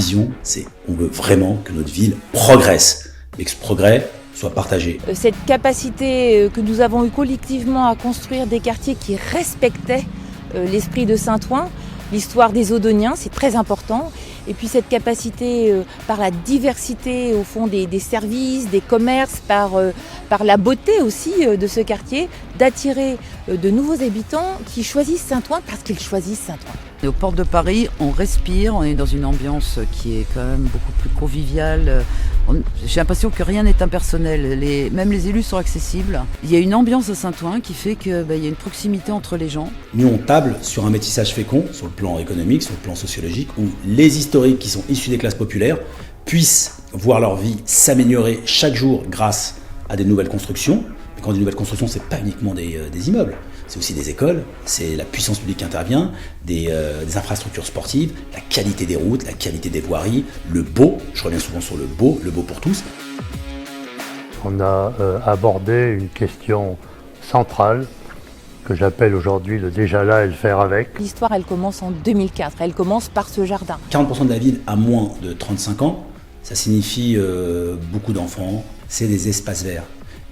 vision, c'est on veut vraiment que notre ville progresse, mais que ce progrès soit partagé. Cette capacité que nous avons eue collectivement à construire des quartiers qui respectaient l'esprit de Saint-Ouen, l'histoire des Odoniens, c'est très important. Et puis cette capacité, par la diversité au fond des services, des commerces, par la beauté aussi de ce quartier, d'attirer de nouveaux habitants qui choisissent Saint-Ouen parce qu'ils choisissent Saint-Ouen. Et aux portes de Paris, on respire, on est dans une ambiance qui est quand même beaucoup plus conviviale. J'ai l'impression que rien n'est impersonnel, même les élus sont accessibles. Il y a une ambiance à Saint-Ouen qui fait qu'il y a une proximité entre les gens. Nous, on table sur un métissage fécond, sur le plan économique, sur le plan sociologique, où les historiques qui sont issus des classes populaires puissent voir leur vie s'améliorer chaque jour grâce à des nouvelles constructions. Et quand on dit nouvelles constructions, c'est pas uniquement des immeubles, c'est aussi des écoles, c'est la puissance publique qui intervient, des infrastructures sportives, la qualité des routes, la qualité des voiries, le beau, je reviens souvent sur le beau pour tous. On a abordé une question centrale que j'appelle aujourd'hui le déjà là et le faire avec. L'histoire, elle commence en 2004, elle commence par ce jardin. 40% de la ville a moins de 35 ans, ça signifie beaucoup d'enfants, c'est des espaces verts.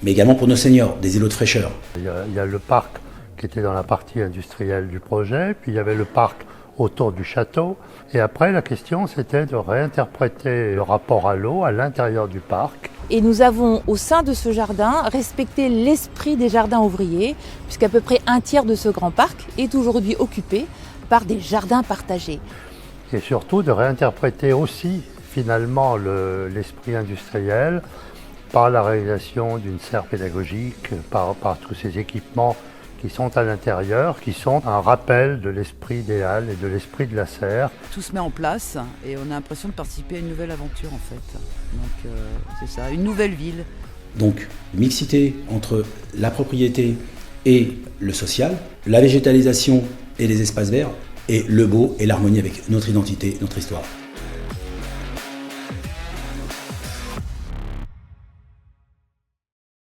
Mais également pour nos seniors, des îlots de fraîcheur. Il y a le parc qui était dans la partie industrielle du projet, puis il y avait le parc autour du château. Et après, la question, c'était de réinterpréter le rapport à l'eau à l'intérieur du parc. Et nous avons, au sein de ce jardin, respecté l'esprit des jardins ouvriers, puisqu'à peu près un tiers de ce grand parc est aujourd'hui occupé par des jardins partagés. Et surtout de réinterpréter aussi, finalement, l'esprit industriel par la réalisation d'une serre pédagogique, par tous ces équipements qui sont à l'intérieur, qui sont un rappel de l'esprit idéal et de l'esprit de la serre. Tout se met en place et on a l'impression de participer à une nouvelle aventure en fait. Donc c'est ça, une nouvelle ville. Donc mixité entre la propriété et le social, la végétalisation et les espaces verts, et le beau et l'harmonie avec notre identité, notre histoire.